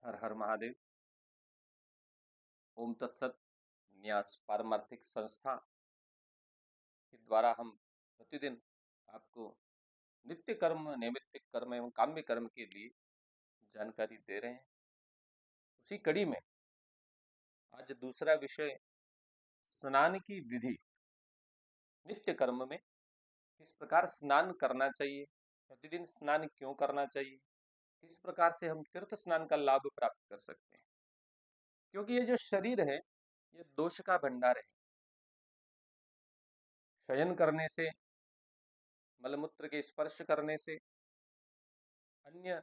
हर हर महादेव। ओम तत्सत। न्यास पारमार्थिक संस्था के द्वारा हम प्रतिदिन आपको नित्य कर्म, नैमित्तिक कर्म एवं काम्य कर्म के लिए जानकारी दे रहे हैं। उसी कड़ी में आज दूसरा विषय, स्नान की विधि। नित्य कर्म में किस प्रकार स्नान करना चाहिए, प्रतिदिन स्नान क्यों करना चाहिए, किस प्रकार से हम तीर्थ स्नान का लाभ प्राप्त कर सकते हैं। क्योंकि ये जो शरीर है, ये दोष का भंडार है। शयन करने से, मलमूत्र के स्पर्श करने से, अन्य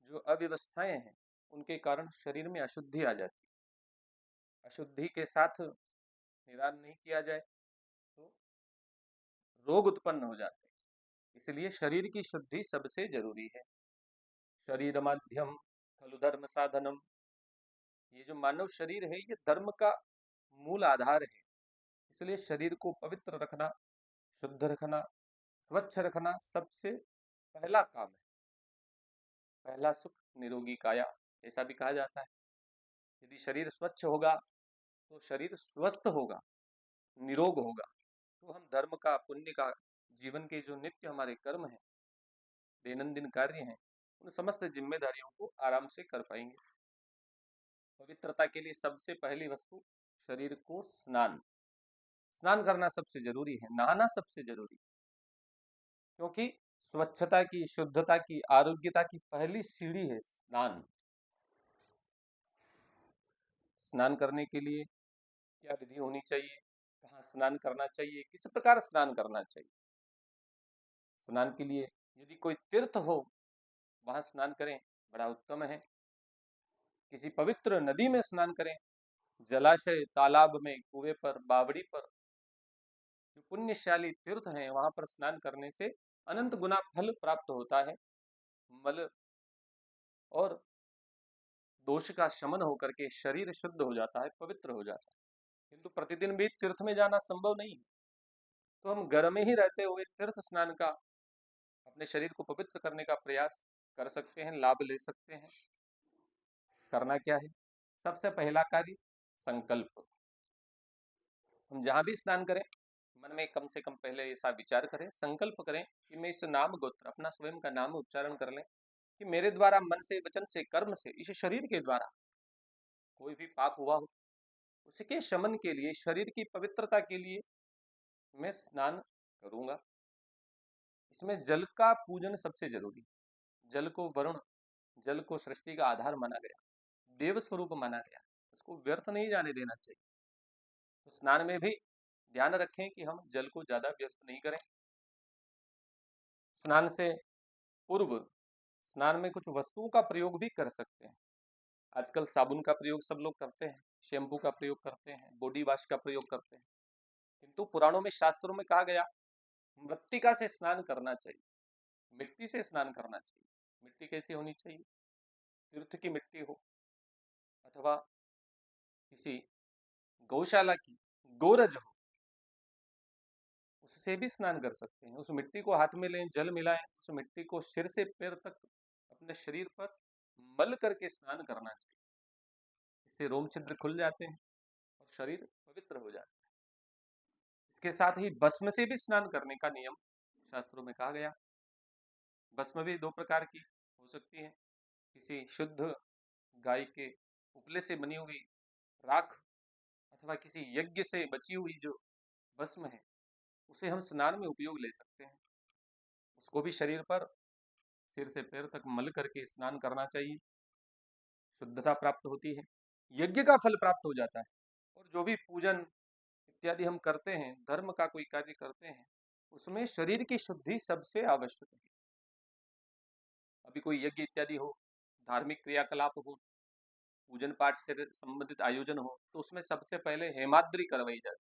जो अव्यवस्थाएं हैं उनके कारण शरीर में अशुद्धि आ जाती है। अशुद्धि के साथ निदान नहीं किया जाए तो रोग उत्पन्न हो जाते हैं। इसलिए शरीर की शुद्धि सबसे जरूरी है। शरीर माध्यम खलु धर्म साधनम। ये जो मानव शरीर है, ये धर्म का मूल आधार है। इसलिए शरीर को पवित्र रखना, शुद्ध रखना, स्वच्छ रखना सबसे पहला काम है। पहला सुख निरोगी काया, ऐसा भी कहा जाता है। यदि शरीर स्वच्छ होगा तो शरीर स्वस्थ होगा, निरोग होगा, तो हम धर्म का, पुण्य का, जीवन के जो नित्य हमारे कर्म हैं, दैनंदिन कार्य हैं, उन समस्त जिम्मेदारियों को आराम से कर पाएंगे। पवित्रता के लिए सबसे पहली वस्तु शरीर को स्नान स्नान करना सबसे जरूरी है, नहाना सबसे जरूरी है। क्योंकि स्वच्छता की, शुद्धता की, आरोग्यता की पहली सीढ़ी है स्नान। स्नान करने के लिए क्या विधि होनी चाहिए, कहाँ स्नान करना चाहिए, किस प्रकार स्नान करना चाहिए। स्नान के लिए यदि कोई तीर्थ हो, वहां स्नान करें, बड़ा उत्तम है। किसी पवित्र नदी में स्नान करें, जलाशय, तालाब में, कुएं पर, बावड़ी पर, जो पुण्यशाली तीर्थ हैं वहां पर स्नान करने से अनंत गुना फल प्राप्त होता है। मल और दोष का शमन होकर के शरीर शुद्ध हो जाता है, पवित्र हो जाता है। किंतु प्रतिदिन भी तीर्थ में जाना संभव नहीं है, तो हम घर में ही रहते हुए तीर्थ स्नान का, अपने शरीर को पवित्र करने का प्रयास कर सकते हैं, लाभ ले सकते हैं। करना क्या है? सबसे पहला कार्य संकल्प। हम जहां भी स्नान करें, मन में कम से कम पहले ऐसा विचार करें, संकल्प करें कि मैं इस नाम गोत्र, अपना स्वयं का नाम उच्चारण कर लें कि मेरे द्वारा मन से, वचन से, कर्म से, इस शरीर के द्वारा कोई भी पाप हुआ हो, उसके शमन के लिए, शरीर की पवित्रता के लिए मैं स्नान करूंगा। इसमें जल का पूजन सबसे जरूरी। जल को वरुण, जल को सृष्टि का आधार माना गया, देव स्वरूप माना गया, उसको व्यर्थ नहीं जाने देना चाहिए। तो स्नान में भी ध्यान रखें कि हम जल को ज्यादा व्यर्थ नहीं करें। स्नान से पूर्व स्नान में कुछ वस्तुओं का प्रयोग भी कर सकते हैं। आजकल साबुन का प्रयोग सब लोग करते हैं, शैम्पू का प्रयोग करते हैं, बॉडी वॉश का प्रयोग करते हैं। किंतु पुराणों में, शास्त्रों में कहा गया मृत्तिका से स्नान करना चाहिए, मिट्टी से स्नान करना चाहिए। मिट्टी कैसी होनी चाहिए? तीर्थ की मिट्टी हो, अथवा किसी गौशाला की गोरज हो, उससे भी स्नान कर सकते हैं। उस मिट्टी को हाथ में लें, जल मिलाएं, उस मिट्टी को सिर से पैर तक अपने शरीर पर मल करके स्नान करना चाहिए। इससे रोम छिद्र खुल जाते हैं और शरीर पवित्र हो जाता है। इसके साथ ही भस्म से भी स्नान करने का नियम शास्त्रों में कहा गया। भस्म भी दो प्रकार की हो सकती है। किसी शुद्ध गाय के उपले से बनी हुई राख, अथवा किसी यज्ञ से बची हुई जो भस्म है, उसे हम स्नान में उपयोग ले सकते हैं। उसको भी शरीर पर सिर से पैर तक मल करके स्नान करना चाहिए। शुद्धता प्राप्त होती है, यज्ञ का फल प्राप्त हो जाता है। और जो भी पूजन इत्यादि हम करते हैं, धर्म का कोई कार्य करते हैं, उसमें शरीर की शुद्धि सबसे आवश्यक है। अभी कोई यज्ञ इत्यादि हो, धार्मिक क्रियाकलाप हो, पूजन पाठ से संबंधित आयोजन हो, तो उसमें सबसे पहले हेमाद्रि करवाई जाती है,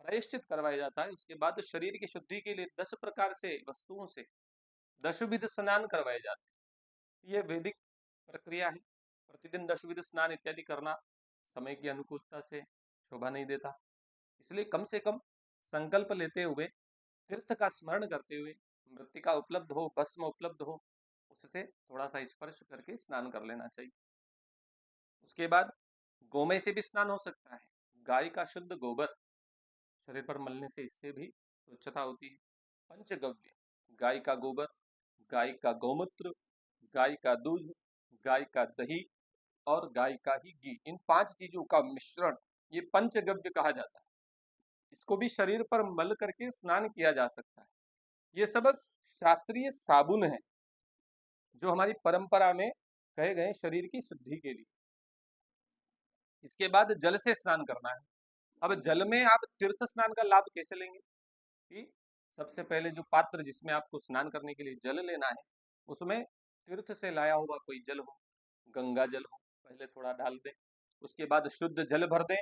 प्रायश्चित करवाया जाता है। उसके बाद शरीर की शुद्धि के लिए 10 प्रकार से वस्तुओं से 10 विध स्नान करवाए जाते हैं। यह वैदिक प्रक्रिया है। प्रतिदिन 10 विध स्नान इत्यादि करना समय की अनुकूलता से शोभा नहीं देता। इसलिए कम से कम संकल्प लेते हुए, तीर्थ का स्मरण करते हुए, मृत्तिका उपलब्ध हो, भस्म उपलब्ध हो, उससे थोड़ा सा स्पर्श करके स्नान कर लेना चाहिए। उसके बाद गोमय से भी स्नान हो सकता है। गाय का शुद्ध गोबर शरीर पर मलने से इससे भी स्वच्छता होती है। पंचगव्य, गाय का गोबर, गाय का गौमूत्र, गाय का दूध, गाय का दही और गाय का ही घी, इन 5 चीजों का मिश्रण ये पंचगव्य कहा जाता है। इसको भी शरीर पर मल करके स्नान किया जा सकता है। ये सब शास्त्रीय साबुन है जो हमारी परंपरा में कहे गए शरीर की शुद्धि के लिए। इसके बाद जल से स्नान करना है। अब जल में आप तीर्थ स्नान का लाभ कैसे लेंगे कि सबसे पहले जो पात्र जिसमें आपको स्नान करने के लिए जल लेना है उसमें तीर्थ से लाया हुआ कोई जल हो, गंगा जल हो, पहले थोड़ा डाल दें। उसके बाद शुद्ध जल भर दें।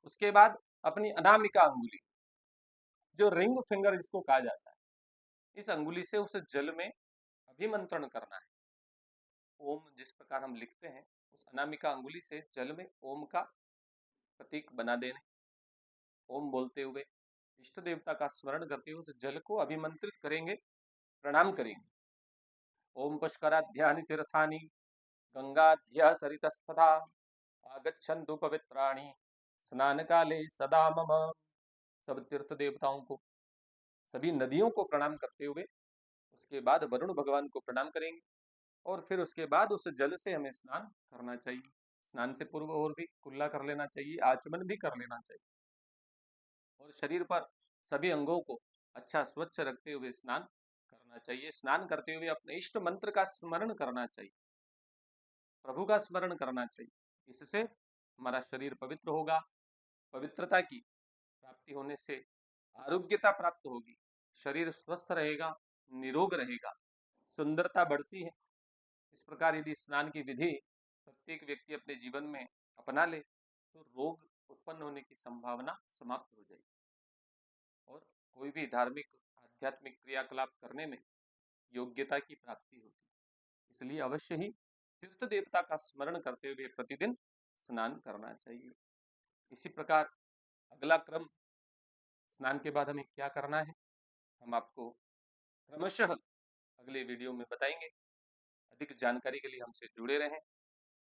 उसके बाद अपनी अनामिका अंगुली, जो रिंग फिंगर जिसको कहा जाता है, इस अंगुली से उस जल में अभिमंत्रण करना है। ओम जिस प्रकार हम लिखते हैं उस अनामिका अंगुली से जल में ओम का प्रतीक बना देने। ओम बोलते हुए इष्ट देवता का स्मरण करते हुए उस जल को अभिमंत्रित करेंगे, प्रणाम करेंगे। ओम पुष्कराध्यानि तीर्थानि गंगाध्य सरितस्तथा आगच्छन्तु पवित्राणि स्नान काले सदा मम। सब तीर्थ देवताओं को, सभी नदियों को प्रणाम करते हुए उसके बाद वरुण भगवान को प्रणाम करेंगे और फिर उसके बाद उस जल से हमें स्नान करना चाहिए। स्नान से पूर्व और भी कुल्ला कर लेना चाहिए, आचमन भी कर लेना चाहिए और शरीर पर सभी अंगों को अच्छा स्वच्छ रखते हुए स्नान करना चाहिए। स्नान करते हुए अपने इष्ट मंत्र का स्मरण करना चाहिए, प्रभु का स्मरण करना चाहिए। इससे हमारा शरीर पवित्र होगा। पवित्रता की प्राप्ति होने से आरोग्यता प्राप्त होगी, शरीर स्वस्थ रहेगा, निरोग रहेगा, सुंदरता बढ़ती है। इस प्रकार यदि स्नान की विधि प्रत्येक व्यक्ति अपने जीवन में अपना ले तो रोग उत्पन्न होने की संभावना समाप्त हो जाएगी और कोई भी धार्मिक आध्यात्मिक क्रियाकलाप करने में योग्यता की प्राप्ति होती है। इसलिए अवश्य ही तीर्थ देवता का स्मरण करते हुए प्रतिदिन स्नान करना चाहिए। इसी प्रकार अगला क्रम, स्नान के बाद हमें क्या करना है, हम आपको क्रमशः अगले वीडियो में बताएंगे। अधिक जानकारी के लिए हमसे जुड़े रहें।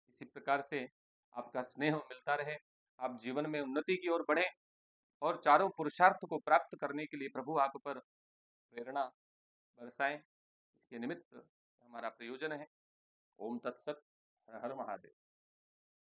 इसी प्रकार से आपका स्नेह मिलता रहे, आप जीवन में उन्नति की ओर बढ़ें और चारों पुरुषार्थ को प्राप्त करने के लिए प्रभु आप पर प्रेरणा बरसाएं। इसके निमित्त हमारा प्रयोजन है। ओम तत्सत। हर हर महादेव।